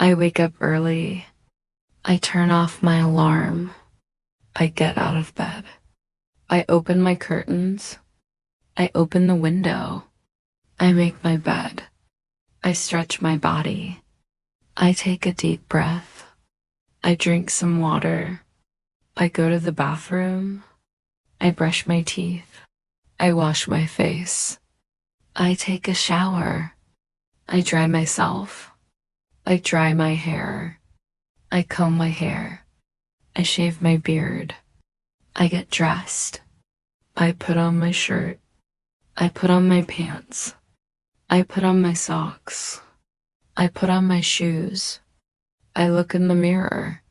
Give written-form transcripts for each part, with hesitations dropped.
I wake up early. I turn off my alarm. I get out of bed. I open my curtains. I open the window. I make my bed. I stretch my body. I take a deep breath. I drink some water. I go to the bathroom. I brush my teeth. I wash my face. I take a shower. I dry myself. I dry my hair. I comb my hair. I shave my beard. I get dressed. I put on my shirt. I put on my pants. I put on my socks. I put on my shoes. I look in the mirror.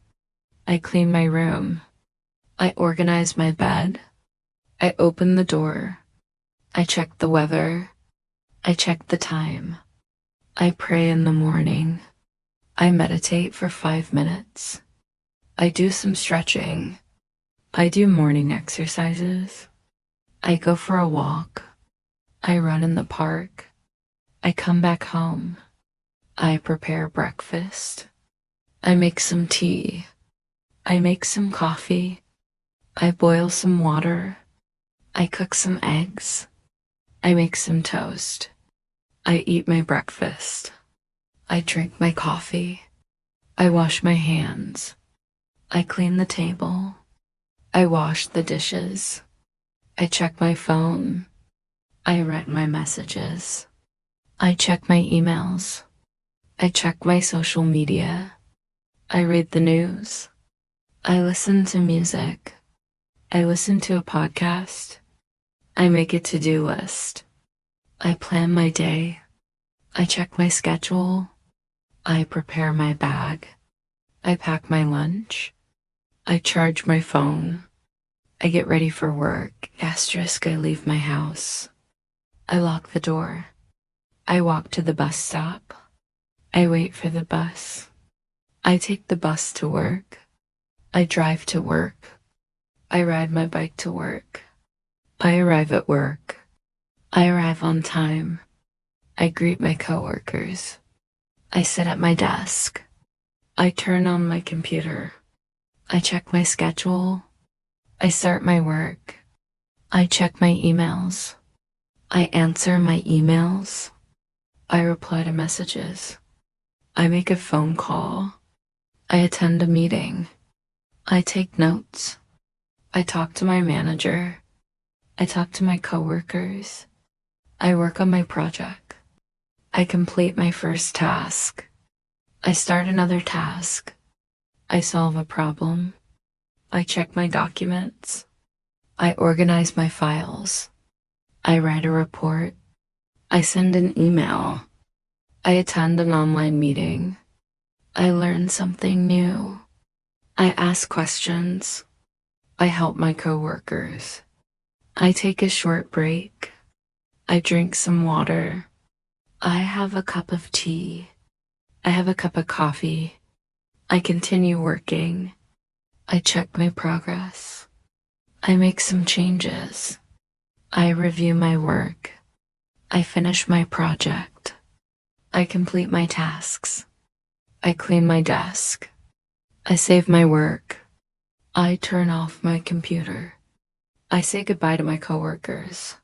I clean my room. I organize my bed. I open the door. I check the weather. I check the time. I pray in the morning. I meditate for 5 minutes. I do some stretching. I do morning exercises. I go for a walk. I run in the park. I come back home. I prepare breakfast. I make some tea. I make some coffee. I boil some water. I cook some eggs. I make some toast. I eat my breakfast. I drink my coffee. I wash my hands. I clean the table. I wash the dishes. I check my phone. I write my messages. I check my emails. I check my social media. I read the news. I listen to music. I listen to a podcast. I make a to-do list. I plan my day. I check my schedule. I prepare my bag. I pack my lunch. I charge my phone. I get ready for work. Asterisk, I leave my house. I lock the door. I walk to the bus stop. I wait for the bus. I take the bus to work. I drive to work. I ride my bike to work. I arrive at work. I arrive on time. I greet my coworkers. I sit at my desk. I turn on my computer. I check my schedule. I start my work. I check my emails. I answer my emails. I reply to messages. I make a phone call. I attend a meeting. I take notes. I talk to my manager. I talk to my coworkers. I work on my project. I complete my first task. I start another task. I solve a problem. I check my documents. I organize my files. I write a report. I send an email. I attend an online meeting. I learn something new. I ask questions. I help my coworkers. I take a short break. I drink some water. I have a cup of tea. I have a cup of coffee. I continue working. I check my progress. I make some changes. I review my work. I finish my project. I complete my tasks. I clean my desk. I save my work. I turn off my computer. I say goodbye to my coworkers.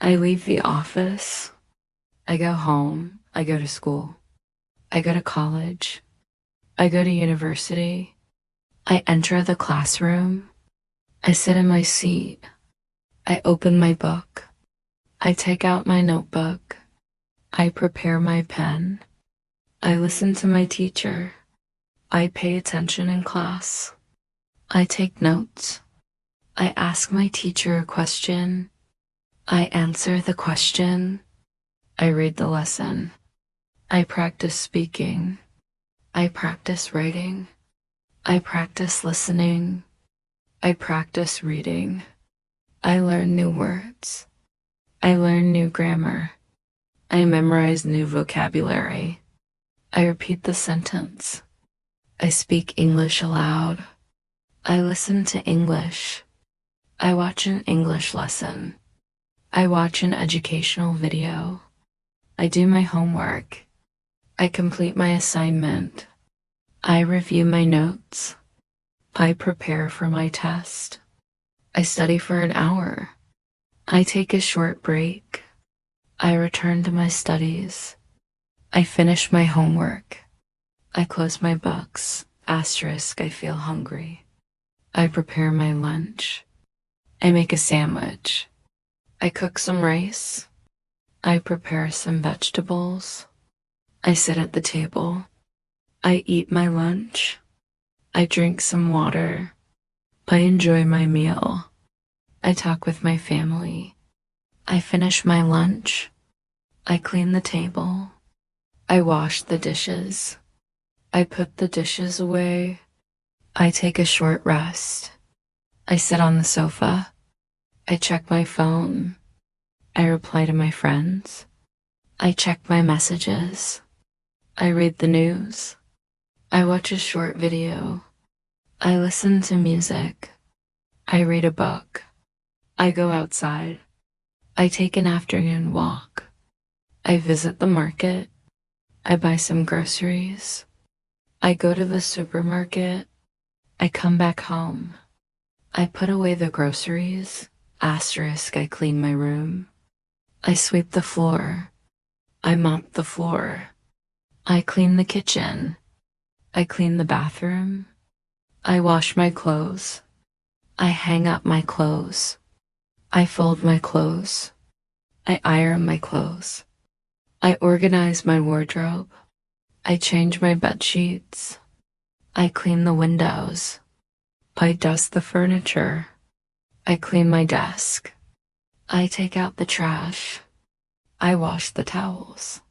I leave the office. I go home. I go to school. I go to college. I go to university. I enter the classroom. I sit in my seat. I open my book. I take out my notebook. I prepare my pen. I listen to my teacher. I pay attention in class. I take notes. I ask my teacher a question. I answer the question. I read the lesson. I practice speaking. I practice writing. I practice listening. I practice reading. I learn new words. I learn new grammar. I memorize new vocabulary. I repeat the sentence. I speak English aloud. I listen to English. I watch an English lesson. I watch an educational video. I do my homework. I complete my assignment. I review my notes. I prepare for my test. I study for an hour. I take a short break. I return to my studies. I finish my homework. I close my books. Asterisk, I feel hungry. I prepare my lunch. I make a sandwich. I cook some rice. I prepare some vegetables. I sit at the table. I eat my lunch. I drink some water. I enjoy my meal. I talk with my family. I finish my lunch. I clean the table. I wash the dishes. I put the dishes away. I take a short rest. I sit on the sofa. I check my phone. I reply to my friends. I check my messages. I read the news. I watch a short video. I listen to music. I read a book. I go outside. I take an afternoon walk. I visit the market. I buy some groceries. I go to the supermarket. I come back home. I put away the groceries. Asterisk, I clean my room. I sweep the floor. I mop the floor. I clean the kitchen. I clean the bathroom. I wash my clothes. I hang up my clothes. I fold my clothes. I iron my clothes. I organize my wardrobe. I change my bed sheets. I clean the windows. I dust the furniture. I clean my desk. I take out the trash. I wash the towels.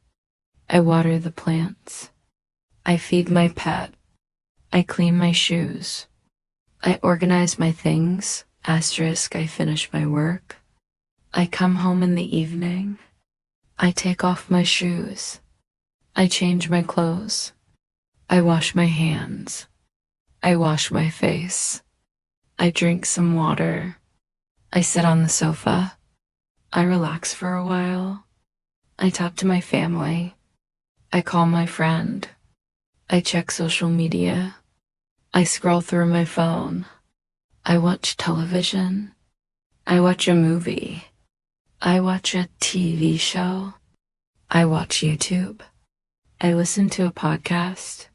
I water the plants. I feed my pet. I clean my shoes. I organize my things. Asterisk, I finish my work. I come home in the evening. I take off my shoes. I change my clothes. I wash my hands. I wash my face. I drink some water. I sit on the sofa. I relax for a while. I talk to my family. I call my friend. I check social media. I scroll through my phone. I watch television. I watch a movie. I watch a TV show. I watch YouTube. I listen to a podcast.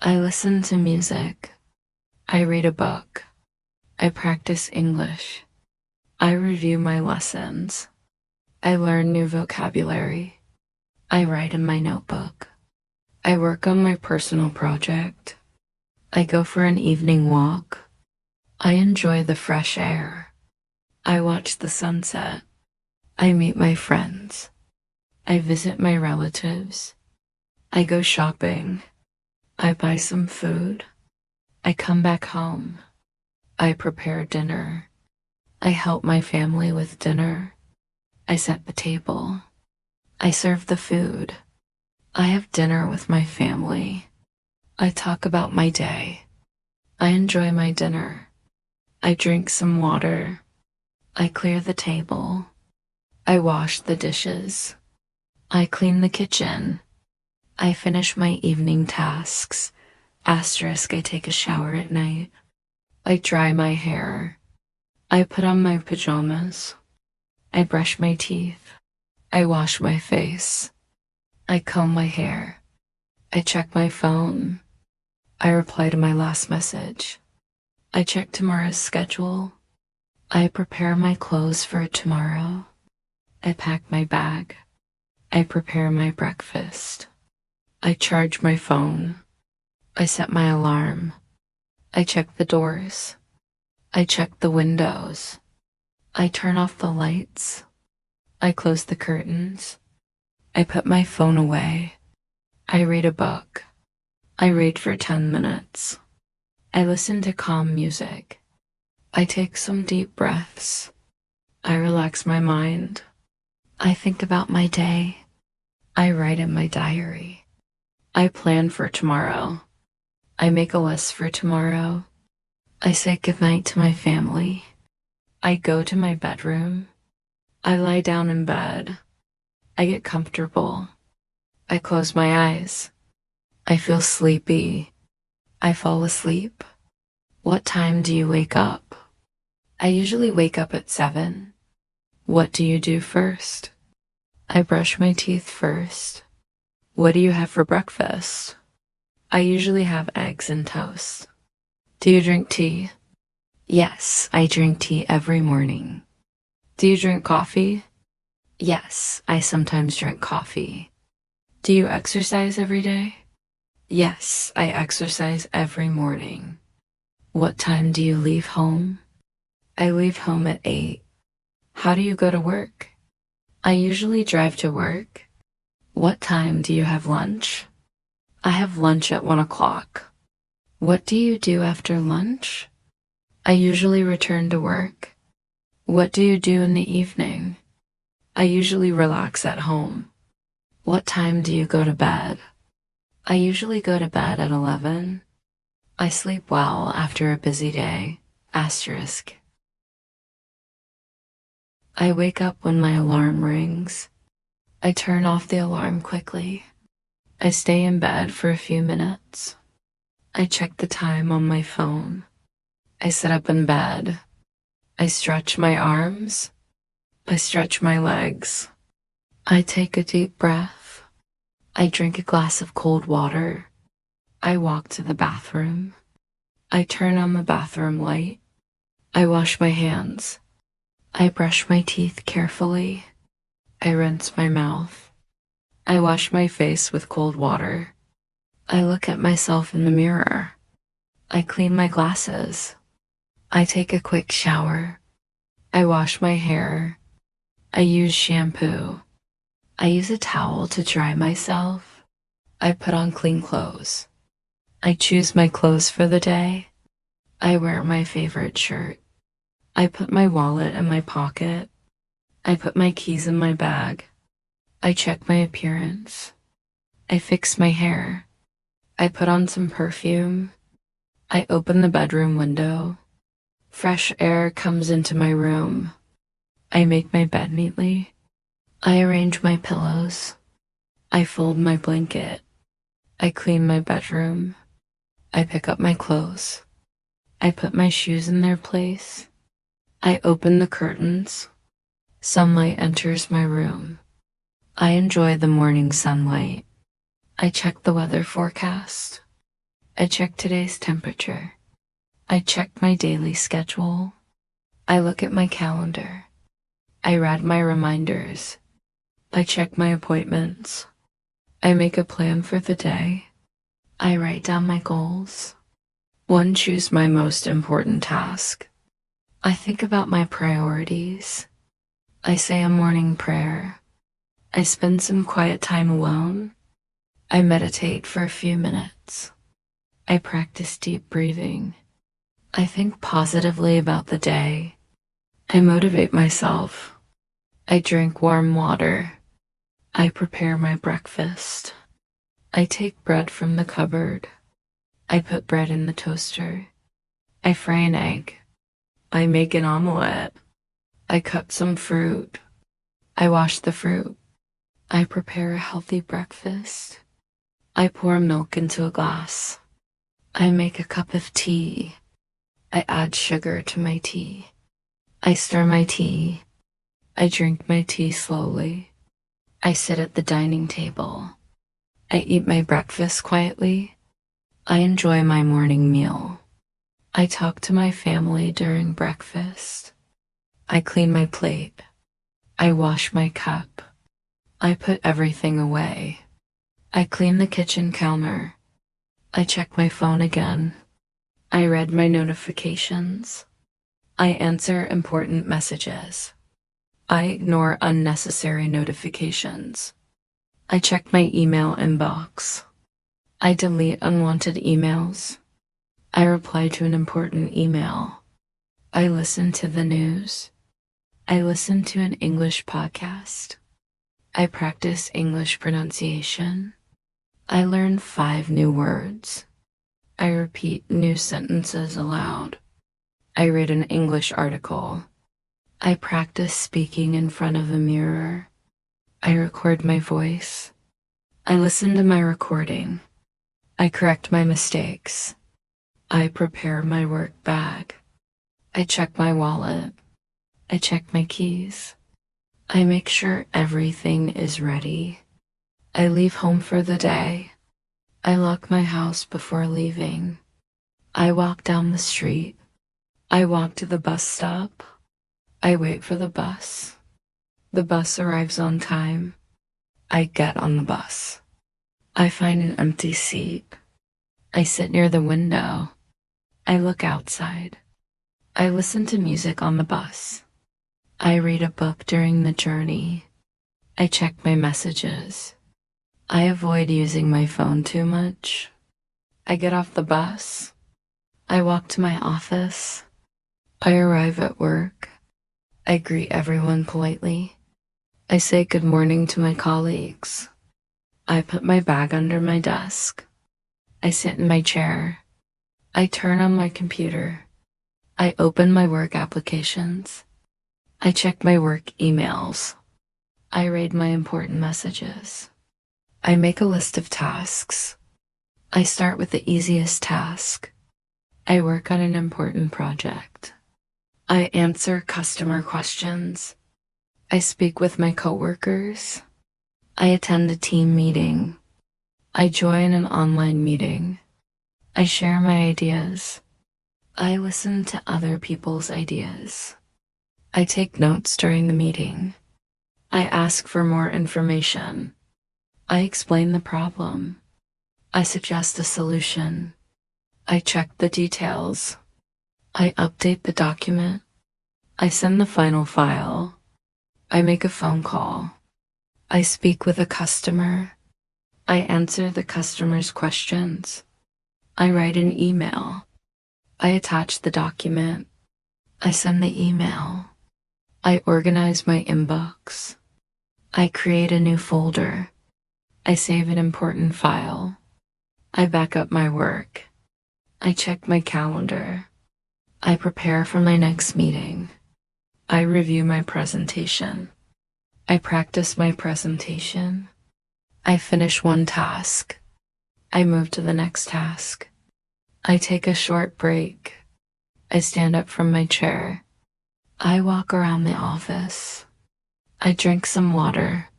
I listen to music. I read a book. I practice English. I review my lessons. I learn new vocabulary. I write in my notebook. I work on my personal project. I go for an evening walk. I enjoy the fresh air. I watch the sunset. I meet my friends. I visit my relatives. I go shopping. I buy some food. I come back home. I prepare dinner. I help my family with dinner. I set the table. I serve the food. I have dinner with my family. I talk about my day. I enjoy my dinner. I drink some water. I clear the table. I wash the dishes. I clean the kitchen. I finish my evening tasks. Asterisk, I take a shower at night. I dry my hair. I put on my pajamas. I brush my teeth. I wash my face. I comb my hair. I check my phone. I reply to my last message. I check tomorrow's schedule. I prepare my clothes for tomorrow. I pack my bag. I prepare my breakfast. I charge my phone. I set my alarm. I check the doors. I check the windows. I turn off the lights. I close the curtains. I put my phone away. I read a book. I read for 10 minutes. I listen to calm music. I take some deep breaths. I relax my mind. I think about my day. I write in my diary. I plan for tomorrow. I make a list for tomorrow. I say goodnight to my family. I go to my bedroom. I lie down in bed. I get comfortable. I close my eyes. I feel sleepy. I fall asleep. What time do you wake up? I usually wake up at 7. What do you do first? I brush my teeth first. What do you have for breakfast? I usually have eggs and toast. Do you drink tea? Yes, I drink tea every morning. Do you drink coffee? Yes, I sometimes drink coffee. Do you exercise every day? Yes, I exercise every morning. What time do you leave home? I leave home at 8. How do you go to work? I usually drive to work. What time do you have lunch? I have lunch at 1 o'clock. What do you do after lunch? I usually return to work. What do you do in the evening? I usually relax at home. What time do you go to bed? I usually go to bed at 11. I sleep well after a busy day. Asterisk. I wake up when my alarm rings. I turn off the alarm quickly. I stay in bed for a few minutes. I check the time on my phone. I sit up in bed. I stretch my arms. I stretch my legs. I take a deep breath. I drink a glass of cold water. I walk to the bathroom. I turn on the bathroom light. I wash my hands. I brush my teeth carefully. I rinse my mouth. I wash my face with cold water. I look at myself in the mirror. I clean my glasses. I take a quick shower. I wash my hair. I use shampoo. I use a towel to dry myself. I put on clean clothes. I choose my clothes for the day. I wear my favorite shirt. I put my wallet in my pocket. I put my keys in my bag. I check my appearance. I fix my hair. I put on some perfume. I open the bedroom window. Fresh air comes into my room. I make my bed neatly. I arrange my pillows. I fold my blanket. I clean my bedroom. I pick up my clothes. I put my shoes in their place. I open the curtains. Sunlight enters my room. I enjoy the morning sunlight. I check the weather forecast. I check today's temperature. I check my daily schedule. I look at my calendar. I read my reminders. I check my appointments. I make a plan for the day. I write down my goals. One, choose my most important task. I think about my priorities. I say a morning prayer. I spend some quiet time alone. I meditate for a few minutes. I practice deep breathing. I think positively about the day. I motivate myself. I drink warm water. I prepare my breakfast. I take bread from the cupboard. I put bread in the toaster. I fry an egg. I make an omelette. I cut some fruit. I wash the fruit. I prepare a healthy breakfast. I pour milk into a glass. I make a cup of tea. I add sugar to my tea. I stir my tea. I drink my tea slowly. I sit at the dining table. I eat my breakfast quietly. I enjoy my morning meal. I talk to my family during breakfast. I clean my plate. I wash my cup. I put everything away. I clean the kitchen counter. I check my phone again. I read my notifications. I answer important messages. I ignore unnecessary notifications. I check my email inbox. I delete unwanted emails. I reply to an important email. I listen to the news. I listen to an English podcast. I practice English pronunciation. I learn 5 new words. I repeat new sentences aloud. I read an English article. I practice speaking in front of a mirror. I record my voice. I listen to my recording. I correct my mistakes. I prepare my work bag. I check my wallet. I check my keys. I make sure everything is ready. I leave home for the day. I lock my house before leaving. I walk down the street. I walk to the bus stop. I wait for the bus. The bus arrives on time. I get on the bus. I find an empty seat. I sit near the window. I look outside. I listen to music on the bus. I read a book during the journey. I check my messages. I avoid using my phone too much. I get off the bus. I walk to my office. I arrive at work. I greet everyone politely. I say good morning to my colleagues. I put my bag under my desk. I sit in my chair. I turn on my computer. I open my work applications. I check my work emails. I read my important messages. I make a list of tasks. I start with the easiest task. I work on an important project. I answer customer questions. I speak with my coworkers. I attend a team meeting. I join an online meeting. I share my ideas. I listen to other people's ideas. I take notes during the meeting. I ask for more information. I explain the problem. I suggest a solution. I check the details. I update the document. I send the final file. I make a phone call. I speak with a customer. I answer the customer's questions. I write an email. I attach the document. I send the email. I organize my inbox. I create a new folder. I save an important file. I back up my work. I check my calendar. I prepare for my next meeting. I review my presentation. I practice my presentation. I finish one task. I move to the next task. I take a short break. I stand up from my chair. I walk around the office. I drink some water.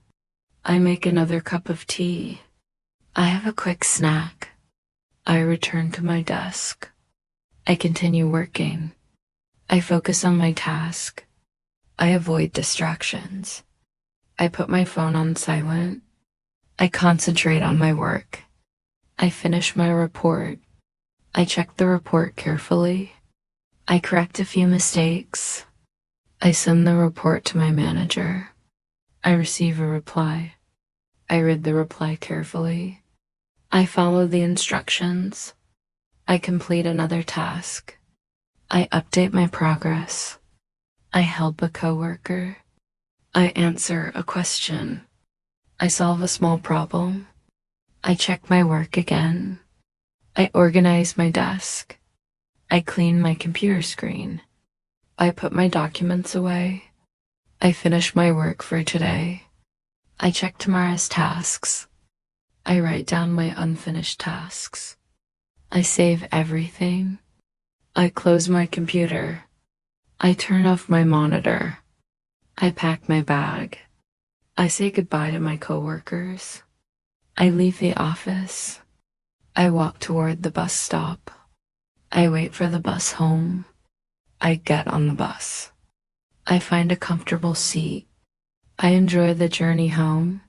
I make another cup of tea. I have a quick snack. I return to my desk. I continue working. I focus on my task. I avoid distractions. I put my phone on silent. I concentrate on my work. I finish my report. I check the report carefully. I correct a few mistakes. I send the report to my manager. I receive a reply. I read the reply carefully. I follow the instructions. I complete another task. I update my progress. I help a coworker. I answer a question. I solve a small problem. I check my work again. I organize my desk. I clean my computer screen. I put my documents away. I finish my work for today. I check tomorrow's tasks. I write down my unfinished tasks. I save everything. I close my computer. I turn off my monitor. I pack my bag. I say goodbye to my coworkers. I leave the office. I walk toward the bus stop. I wait for the bus home. I get on the bus. I find a comfortable seat. I enjoy the journey home.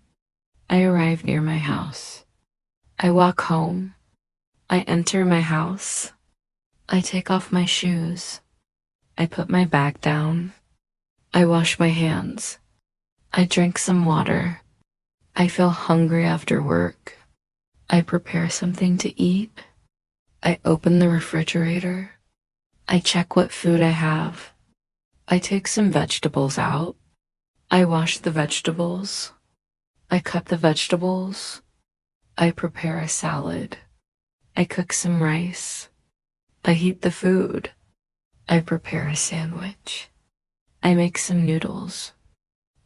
I arrive near my house. I walk home. I enter my house. I take off my shoes. I put my bag down. I wash my hands. I drink some water. I feel hungry after work. I prepare something to eat. I open the refrigerator. I check what food I have. I take some vegetables out. I wash the vegetables. I cut the vegetables. I prepare a salad. I cook some rice. I heat the food. I prepare a sandwich. I make some noodles.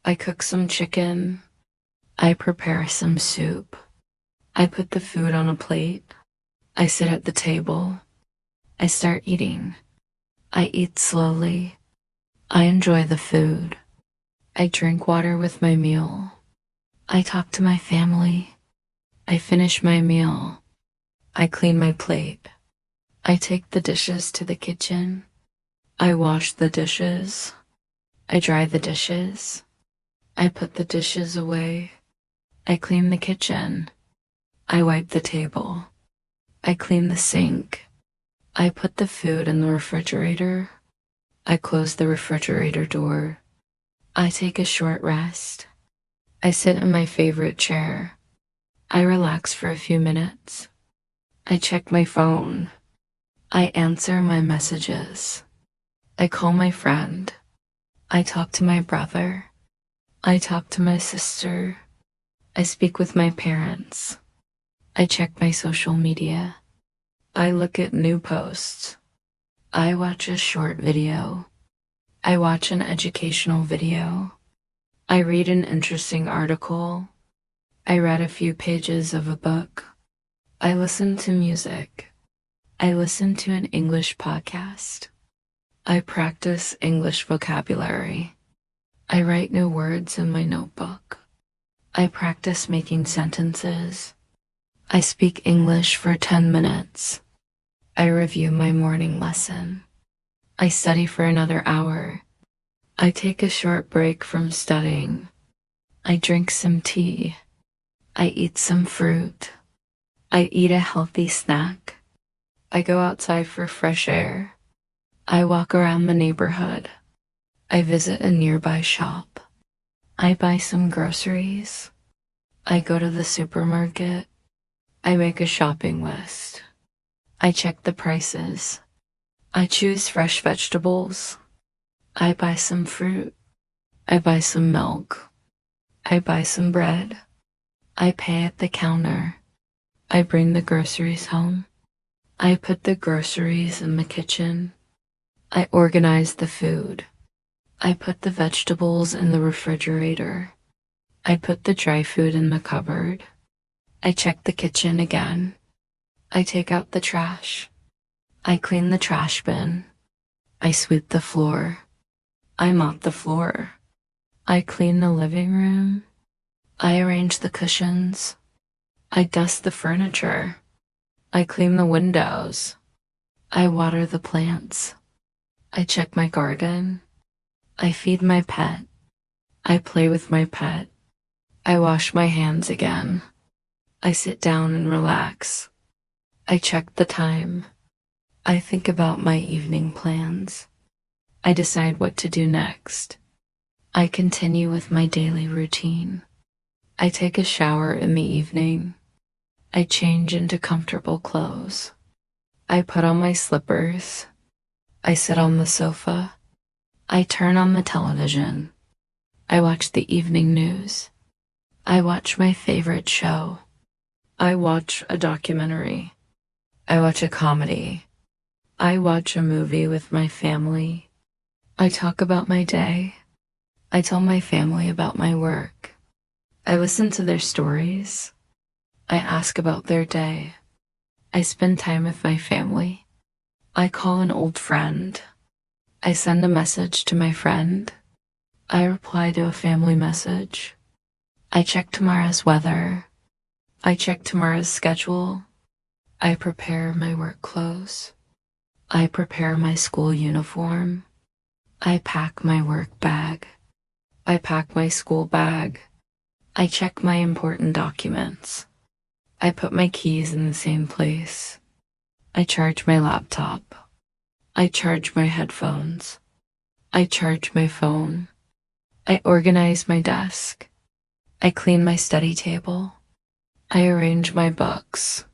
I cook some chicken. I prepare some soup. I put the food on a plate. I sit at the table. I start eating. I eat slowly. I enjoy the food. I drink water with my meal. I talk to my family. I finish my meal. I clean my plate. I take the dishes to the kitchen. I wash the dishes. I dry the dishes. I put the dishes away. I clean the kitchen. I wipe the table. I clean the sink. I put the food in the refrigerator. I close the refrigerator door. I take a short rest. I sit in my favorite chair. I relax for a few minutes. I check my phone. I answer my messages. I call my friend. I talk to my brother. I talk to my sister. I speak with my parents. I check my social media. I look at new posts. I watch a short video. I watch an educational video. I read an interesting article. I read a few pages of a book. I listen to music. I listen to an English podcast. I practice English vocabulary. I write new words in my notebook. I practice making sentences. I speak English for 10 minutes. I review my morning lesson. I study for another hour. I take a short break from studying. I drink some tea. I eat some fruit. I eat a healthy snack. I go outside for fresh air. I walk around the neighborhood. I visit a nearby shop. I buy some groceries. I go to the supermarket. I make a shopping list. I check the prices. I choose fresh vegetables. I buy some fruit. I buy some milk. I buy some bread. I pay at the counter. I bring the groceries home. I put the groceries in the kitchen. I organize the food. I put the vegetables in the refrigerator. I put the dry food in the cupboard. I check the kitchen again. I take out the trash. I clean the trash bin. I sweep the floor. I mop the floor. I clean the living room. I arrange the cushions. I dust the furniture. I clean the windows. I water the plants. I check my garden. I feed my pet. I play with my pet. I wash my hands again. I sit down and relax. I check the time. I think about my evening plans. I decide what to do next. I continue with my daily routine. I take a shower in the evening. I change into comfortable clothes. I put on my slippers. I sit on the sofa. I turn on the television. I watch the evening news. I watch my favorite show. I watch a documentary. I watch a comedy. I watch a movie with my family. I talk about my day. I tell my family about my work. I listen to their stories. I ask about their day. I spend time with my family. I call an old friend. I send a message to my friend. I reply to a family message. I check tomorrow's weather. I check tomorrow's schedule. I prepare my work clothes. I prepare my school uniform. I pack my work bag. I pack my school bag. I check my important documents. I put my keys in the same place. I charge my laptop. I charge my headphones. I charge my phone. I organize my desk. I clean my study table. I arrange my books.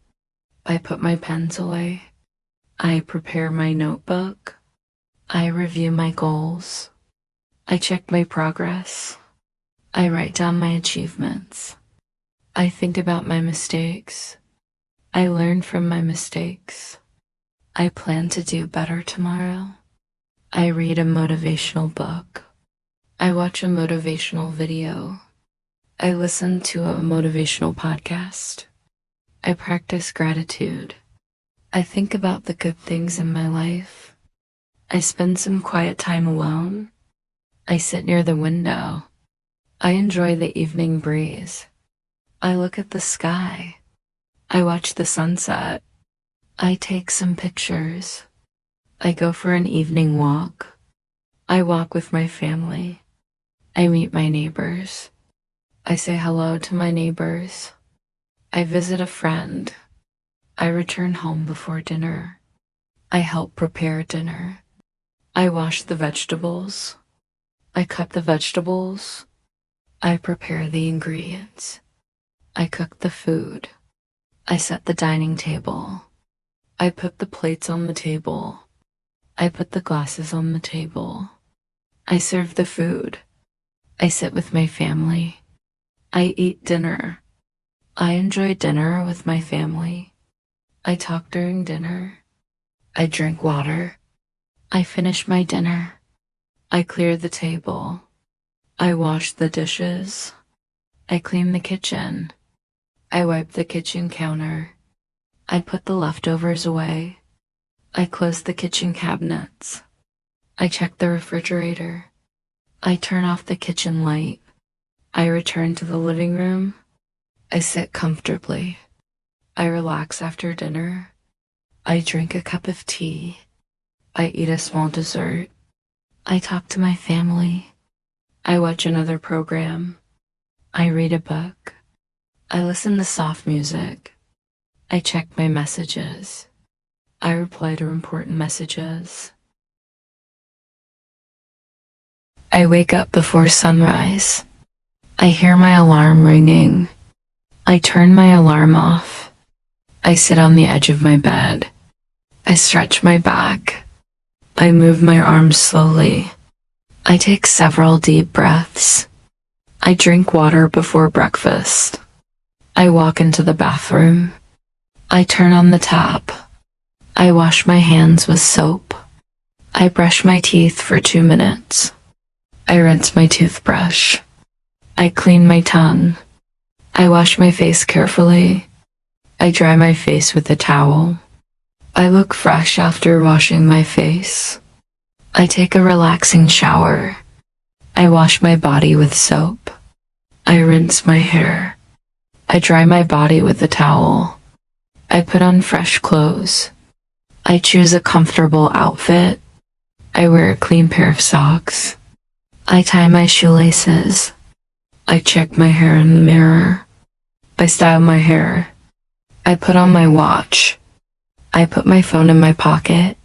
I put my pens away. I prepare my notebook. I review my goals. I check my progress. I write down my achievements. I think about my mistakes. I learn from my mistakes. I plan to do better tomorrow. I read a motivational book. I watch a motivational video. I listen to a motivational podcast. I practice gratitude. I think about the good things in my life. I spend some quiet time alone. I sit near the window. I enjoy the evening breeze. I look at the sky. I watch the sunset. I take some pictures. I go for an evening walk. I walk with my family. I meet my neighbors. I say hello to my neighbors. I visit a friend. I return home before dinner. I help prepare dinner. I wash the vegetables. I cut the vegetables. I prepare the ingredients. I cook the food. I set the dining table. I put the plates on the table. I put the glasses on the table. I serve the food. I sit with my family. I eat dinner. I enjoy dinner with my family. I talk during dinner. I drink water. I finish my dinner. I clear the table. I wash the dishes. I clean the kitchen. I wipe the kitchen counter. I put the leftovers away. I close the kitchen cabinets. I check the refrigerator. I turn off the kitchen light. I return to the living room. I sit comfortably. I relax after dinner. I drink a cup of tea. I eat a small dessert. I talk to my family. I watch another program. I read a book. I listen to soft music. I check my messages. I reply to important messages. I wake up before sunrise. I hear my alarm ringing. I turn my alarm off. I sit on the edge of my bed. I stretch my back. I move my arms slowly. I take several deep breaths. I drink water before breakfast. I walk into the bathroom. I turn on the tap. I wash my hands with soap. I brush my teeth for 2 minutes. I rinse my toothbrush. I clean my tongue. I wash my face carefully. I dry my face with a towel. I look fresh after washing my face. I take a relaxing shower. I wash my body with soap. I rinse my hair. I dry my body with a towel. I put on fresh clothes. I choose a comfortable outfit. I wear a clean pair of socks. I tie my shoelaces. I check my hair in the mirror. I style my hair. I put on my watch. I put my phone in my pocket.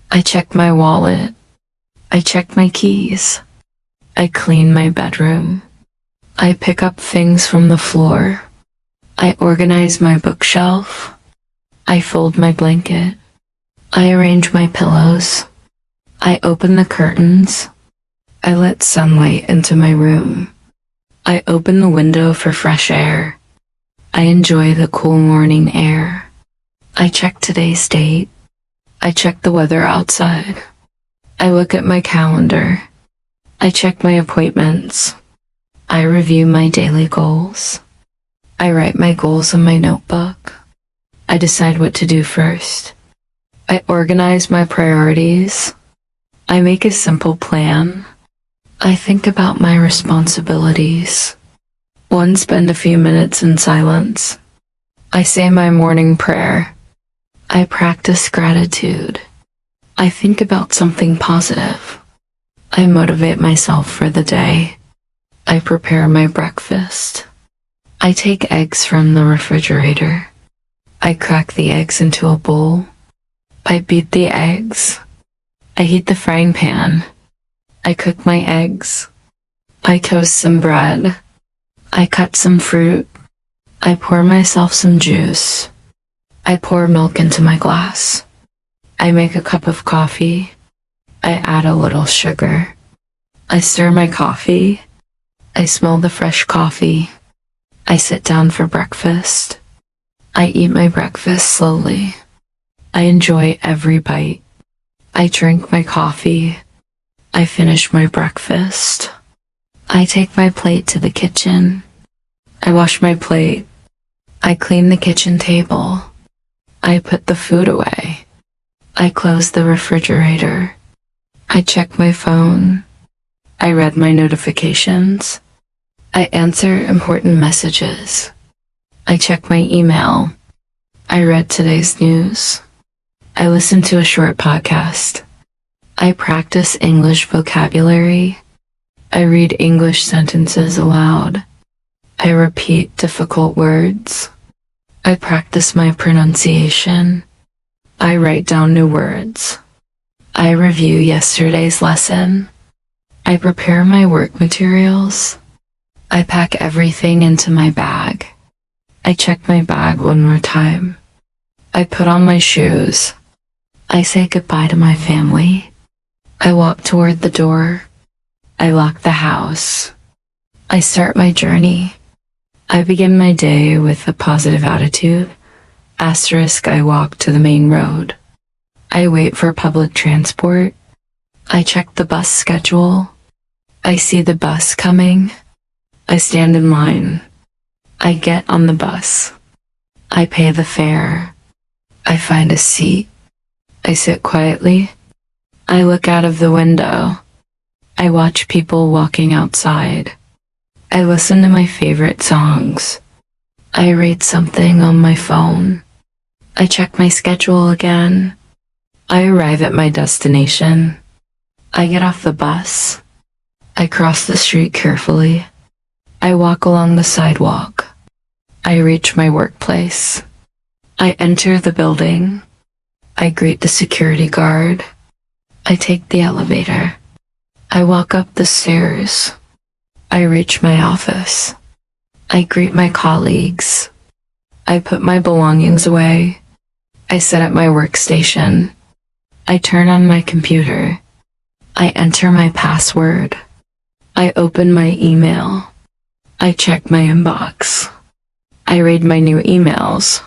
I check my wallet. I check my keys. I clean my bedroom. I pick up things from the floor. I organize my bookshelf. I fold my blanket. I arrange my pillows. I open the curtains. I let sunlight into my room. I open the window for fresh air. I enjoy the cool morning air. I check today's date. I check the weather outside. I look at my calendar. I check my appointments. I review my daily goals. I write my goals in my notebook. I decide what to do first. I organize my priorities. I make a simple plan. I think about my responsibilities. Spend a few minutes in silence. I say my morning prayer. I practice gratitude. I think about something positive. I motivate myself for the day. I prepare my breakfast. I take eggs from the refrigerator. I crack the eggs into a bowl. I beat the eggs. I heat the frying pan. I cook my eggs. I toast some bread. I cut some fruit. I pour myself some juice. I pour milk into my glass. I make a cup of coffee. I add a little sugar. I stir my coffee. I smell the fresh coffee. I sit down for breakfast. I eat my breakfast slowly. I enjoy every bite. I drink my coffee. I finish my breakfast. I take my plate to the kitchen. I wash my plate. I clean the kitchen table. I put the food away. I close the refrigerator. I check my phone. I read my notifications. I answer important messages. I check my email. I read today's news. I listen to a short podcast. I practice English vocabulary. I read English sentences aloud. I repeat difficult words. I practice my pronunciation. I write down new words. I review yesterday's lesson. I prepare my work materials. I pack everything into my bag. I check my bag one more time. I put on my shoes. I say goodbye to my family. I walk toward the door. I lock the house. I start my journey. I begin my day with a positive attitude. Asterisk, I walk to the main road. I wait for public transport. I check the bus schedule. I see the bus coming. I stand in line. I get on the bus. I pay the fare. I find a seat. I sit quietly. I look out of the window. I watch people walking outside. I listen to my favorite songs. I read something on my phone. I check my schedule again. I arrive at my destination. I get off the bus. I cross the street carefully. I walk along the sidewalk. I reach my workplace. I enter the building. I greet the security guard. I take the elevator. I walk up the stairs. I reach my office. I greet my colleagues. I put my belongings away. I set up my workstation. I turn on my computer. I enter my password. I open my email. I check my inbox. I read my new emails.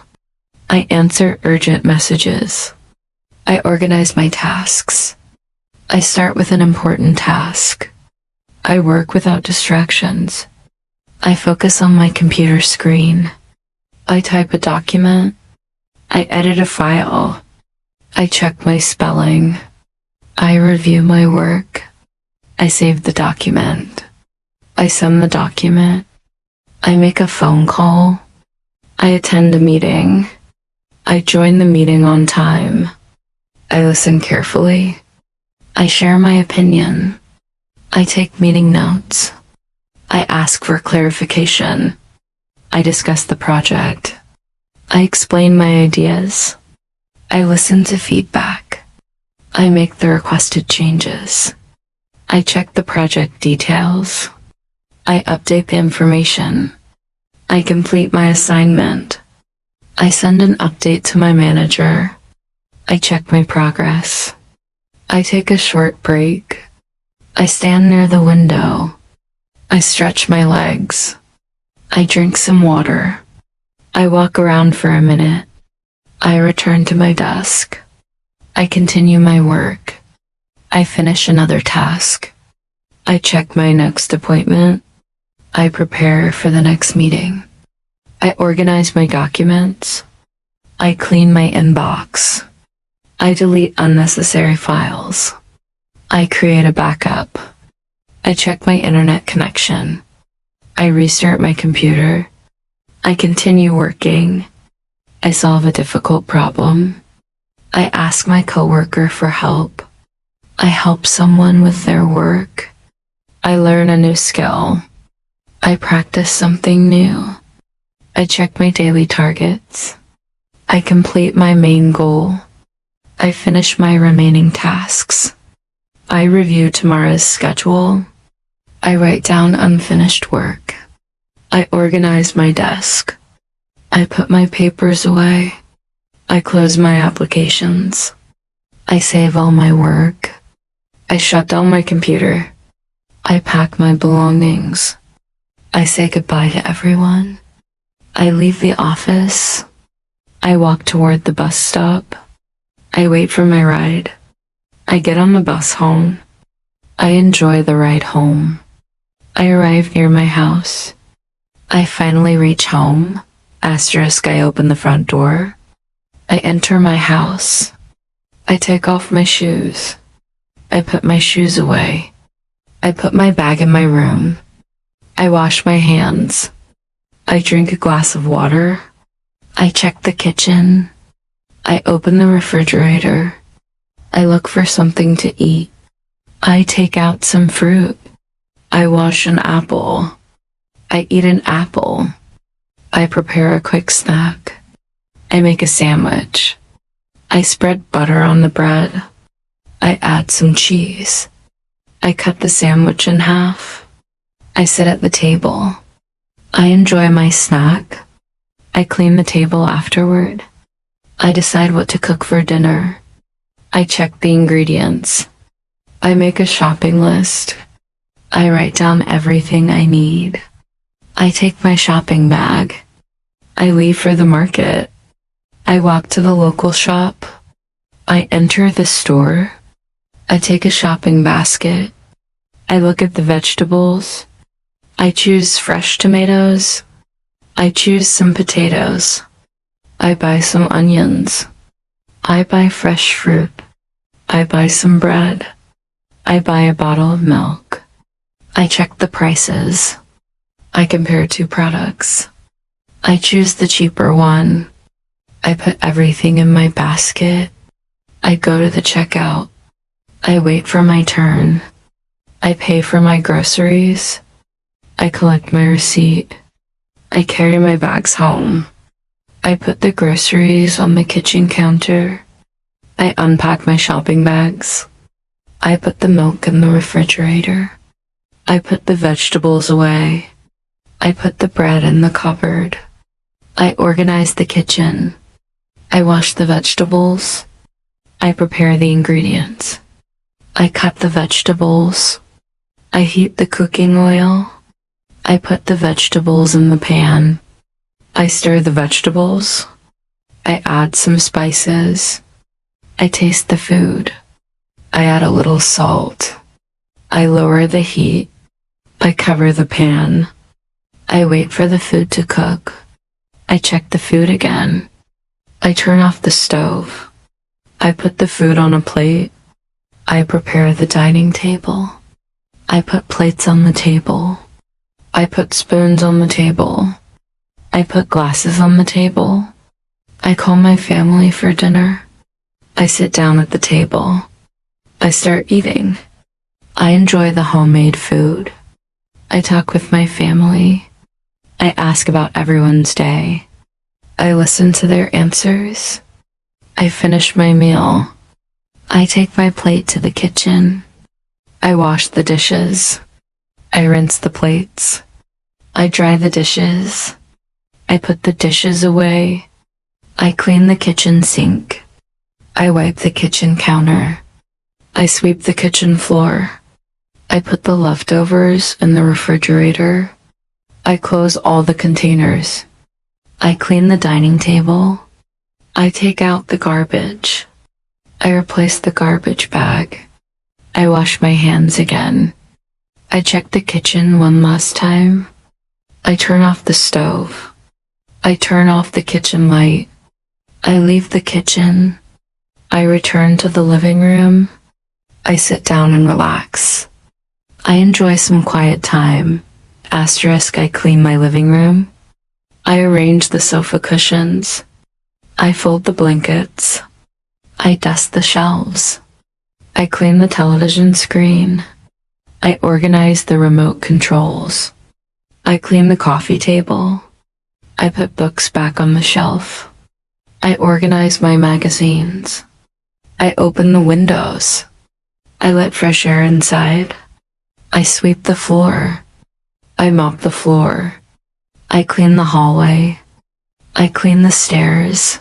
I answer urgent messages. I organize my tasks. I start with an important task. I work without distractions. I focus on my computer screen. I type a document. I edit a file. I check my spelling. I review my work. I save the document. I send the document. I make a phone call. I attend a meeting. I join the meeting on time. I listen carefully. I share my opinion. I take meeting notes. I ask for clarification. I discuss the project. I explain my ideas. I listen to feedback. I make the requested changes. I check the project details. I update the information. I complete my assignment. I send an update to my manager. I check my progress. I take a short break. I stand near the window. I stretch my legs. I drink some water. I walk around for a minute. I return to my desk. I continue my work. I finish another task. I check my next appointment. I prepare for the next meeting. I organize my documents. I clean my inbox. I delete unnecessary files. I create a backup. I check my internet connection. I restart my computer. I continue working. I solve a difficult problem. I ask my coworker for help. I help someone with their work. I learn a new skill. I practice something new. I check my daily targets. I complete my main goal. I finish my remaining tasks. I review tomorrow's schedule. I write down unfinished work. I organize my desk. I put my papers away. I close my applications. I save all my work. I shut down my computer. I pack my belongings. I say goodbye to everyone. I leave the office. I walk toward the bus stop. I wait for my ride. I get on the bus home. I enjoy the ride home. I arrive near my house. I finally reach home. Asterisk, I open the front door. I enter my house. I take off my shoes. I put my shoes away. I put my bag in my room. I wash my hands. I drink a glass of water. I check the kitchen. I open the refrigerator. I look for something to eat. I take out some fruit. I wash an apple. I eat an apple. I prepare a quick snack. I make a sandwich. I spread butter on the bread. I add some cheese. I cut the sandwich in half. I sit at the table. I enjoy my snack. I clean the table afterward. I decide what to cook for dinner. I check the ingredients. I make a shopping list. I write down everything I need. I take my shopping bag. I leave for the market. I walk to the local shop. I enter the store. I take a shopping basket. I look at the vegetables. I choose fresh tomatoes. I choose some potatoes. I buy some onions. I buy fresh fruit. I buy some bread. I buy a bottle of milk. I check the prices. I compare two products. I choose the cheaper one. I put everything in my basket. I go to the checkout. I wait for my turn. I pay for my groceries. I collect my receipt. I carry my bags home. I put the groceries on the kitchen counter. I unpack my shopping bags. I put the milk in the refrigerator. I put the vegetables away. I put the bread in the cupboard. I organize the kitchen. I wash the vegetables. I prepare the ingredients. I cut the vegetables. I heat the cooking oil. I put the vegetables in the pan. I stir the vegetables. I add some spices. I taste the food. I add a little salt. I lower the heat. I cover the pan. I wait for the food to cook. I check the food again. I turn off the stove. I put the food on a plate. I prepare the dining table. I put plates on the table. I put spoons on the table. I put glasses on the table. I call my family for dinner. I sit down at the table. I start eating. I enjoy the homemade food. I talk with my family. I ask about everyone's day. I listen to their answers. I finish my meal. I take my plate to the kitchen. I wash the dishes. I rinse the plates. I dry the dishes. I put the dishes away. I clean the kitchen sink. I wipe the kitchen counter. I sweep the kitchen floor. I put the leftovers in the refrigerator. I close all the containers. I clean the dining table. I take out the garbage. I replace the garbage bag. I wash my hands again. I check the kitchen one last time. I turn off the stove. I turn off the kitchen light. I leave the kitchen. I return to the living room. I sit down and relax. I enjoy some quiet time. Asterisk, I clean my living room. I arrange the sofa cushions. I fold the blankets. I dust the shelves. I clean the television screen. I organize the remote controls. I clean the coffee table. I put books back on the shelf. I organize my magazines. I open the windows. I let fresh air inside. I sweep the floor. I mop the floor. I clean the hallway. I clean the stairs.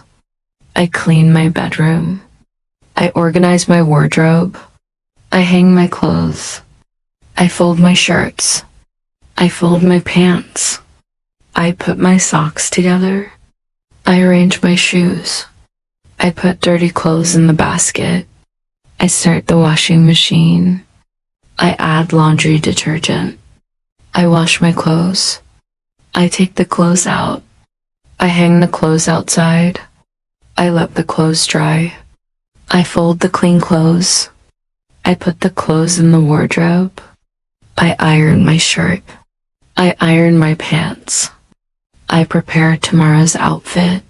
I clean my bedroom. I organize my wardrobe. I hang my clothes. I fold my shirts. I fold my pants. I put my socks together. I arrange my shoes. I put dirty clothes in the basket. I start the washing machine. I add laundry detergent. I wash my clothes. I take the clothes out. I hang the clothes outside. I let the clothes dry. I fold the clean clothes. I put the clothes in the wardrobe. I iron my shirt. I iron my pants. I prepare tomorrow's outfit.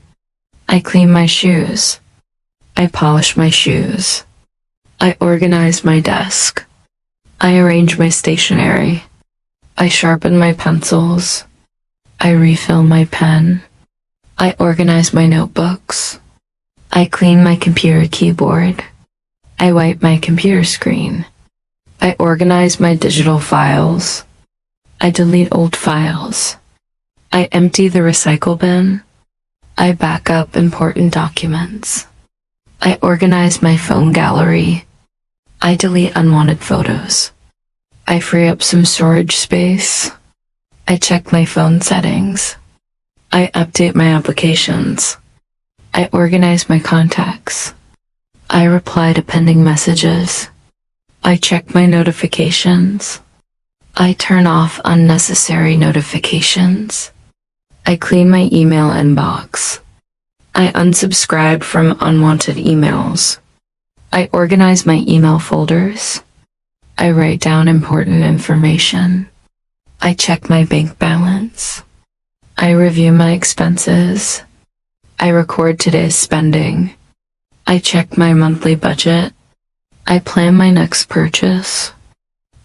I clean my shoes. I polish my shoes. I organize my desk. I arrange my stationery. I sharpen my pencils. I refill my pen. I organize my notebooks. I clean my computer keyboard. I wipe my computer screen. I organize my digital files. I delete old files. I empty the recycle bin. I back up important documents. I organize my phone gallery. I delete unwanted photos. I free up some storage space. I check my phone settings. I update my applications. I organize my contacts. I reply to pending messages. I check my notifications. I turn off unnecessary notifications. I clean my email inbox. I unsubscribe from unwanted emails. I organize my email folders. I write down important information. I check my bank balance. I review my expenses. I record today's spending. I check my monthly budget. I plan my next purchase.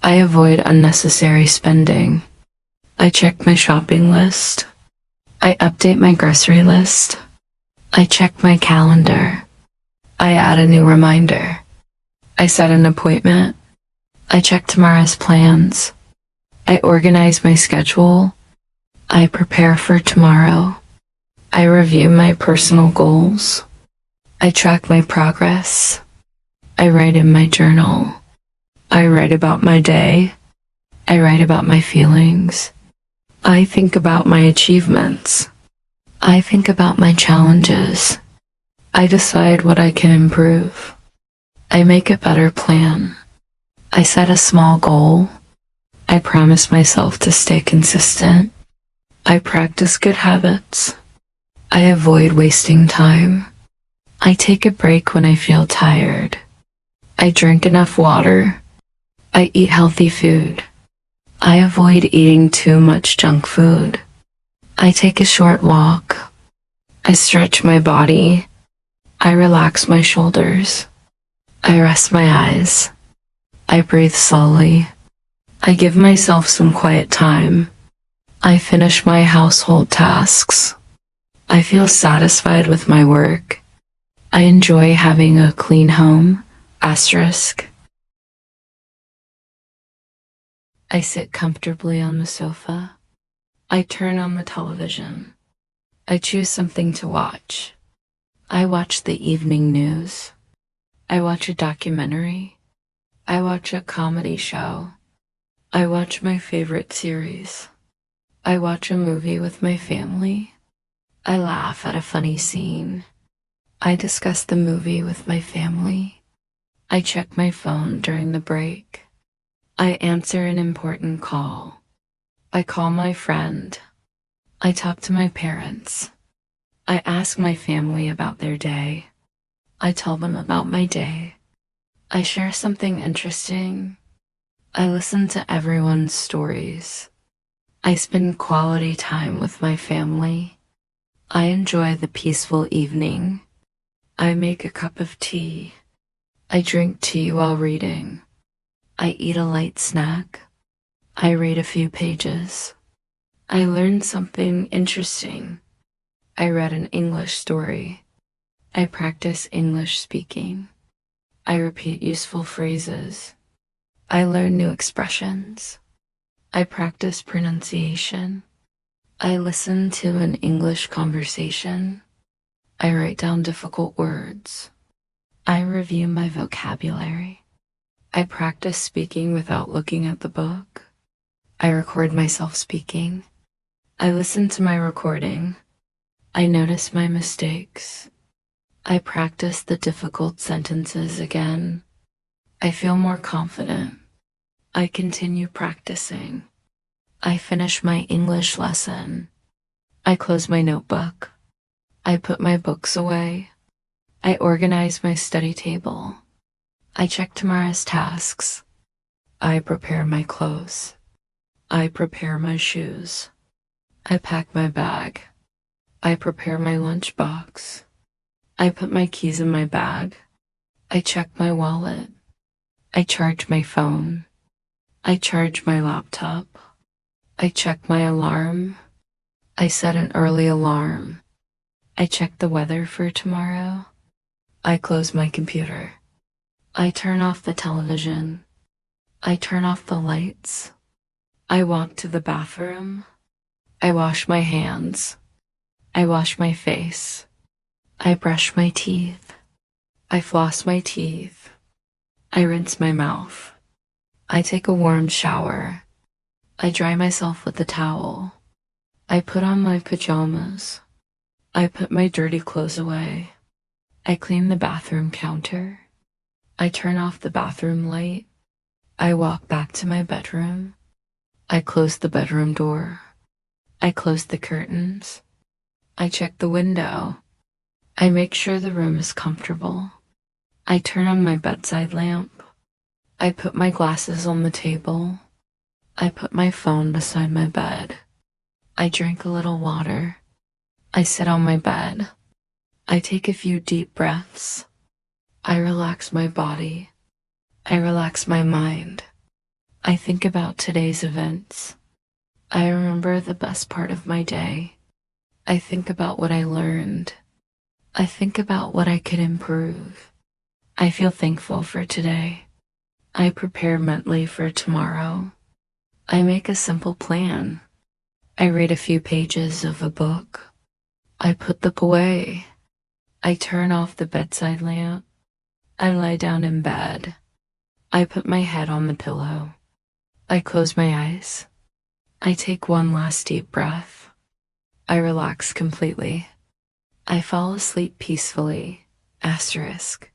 I avoid unnecessary spending. I check my shopping list. I update my grocery list. I check my calendar. I add a new reminder. I set an appointment. I check tomorrow's plans. I organize my schedule. I prepare for tomorrow. I review my personal goals. I track my progress. I write in my journal. I write about my day. I write about my feelings. I think about my achievements. I think about my challenges. I decide what I can improve. I make a better plan. I set a small goal. I promise myself to stay consistent. I practice good habits. I avoid wasting time. I take a break when I feel tired. I drink enough water. I eat healthy food. I avoid eating too much junk food. I take a short walk. I stretch my body. I relax my shoulders. I rest my eyes. I breathe slowly. I give myself some quiet time. I finish my household tasks. I feel satisfied with my work. I enjoy having a clean home. Asterisk. I sit comfortably on the sofa. I turn on the television. I choose something to watch. I watch the evening news. I watch a documentary. I watch a comedy show. I watch my favorite series. I watch a movie with my family. I laugh at a funny scene. I discuss the movie with my family. I check my phone during the break. I answer an important call. I call my friend. I talk to my parents. I ask my family about their day. I tell them about my day. I share something interesting. I listen to everyone's stories. I spend quality time with my family. I enjoy the peaceful evening. I make a cup of tea. I drink tea while reading. I eat a light snack. I read a few pages. I learn something interesting. I read an English story. I practice English speaking. I repeat useful phrases. I learn new expressions. I practice pronunciation. I listen to an English conversation. I write down difficult words. I review my vocabulary. I practice speaking without looking at the book. I record myself speaking. I listen to my recording. I notice my mistakes. I practice the difficult sentences again. I feel more confident. I continue practicing. I finish my English lesson. I close my notebook. I put my books away. I organize my study table. I check tomorrow's tasks. I prepare my clothes. I prepare my shoes. I pack my bag. I prepare my lunchbox. I put my keys in my bag. I check my wallet. I charge my phone. I charge my laptop. I check my alarm. I set an early alarm. I check the weather for tomorrow. I close my computer. I turn off the television. I turn off the lights. I walk to the bathroom. I wash my hands. I wash my face. I brush my teeth. I floss my teeth. I rinse my mouth. I take a warm shower. I dry myself with a towel. I put on my pajamas. I put my dirty clothes away. I clean the bathroom counter. I turn off the bathroom light. I walk back to my bedroom. I close the bedroom door. I close the curtains. I check the window. I make sure the room is comfortable. I turn on my bedside lamp. I put my glasses on the table. I put my phone beside my bed. I drink a little water. I sit on my bed. I take a few deep breaths. I relax my body. I relax my mind. I think about today's events. I remember the best part of my day. I think about what I learned. I think about what I could improve. I feel thankful for today. I prepare mentally for tomorrow. I make a simple plan. I read a few pages of a book. I put the book away. I turn off the bedside lamp. I lie down in bed. I put my head on the pillow. I close my eyes. I take one last deep breath. I relax completely. I fall asleep peacefully. Asterisk.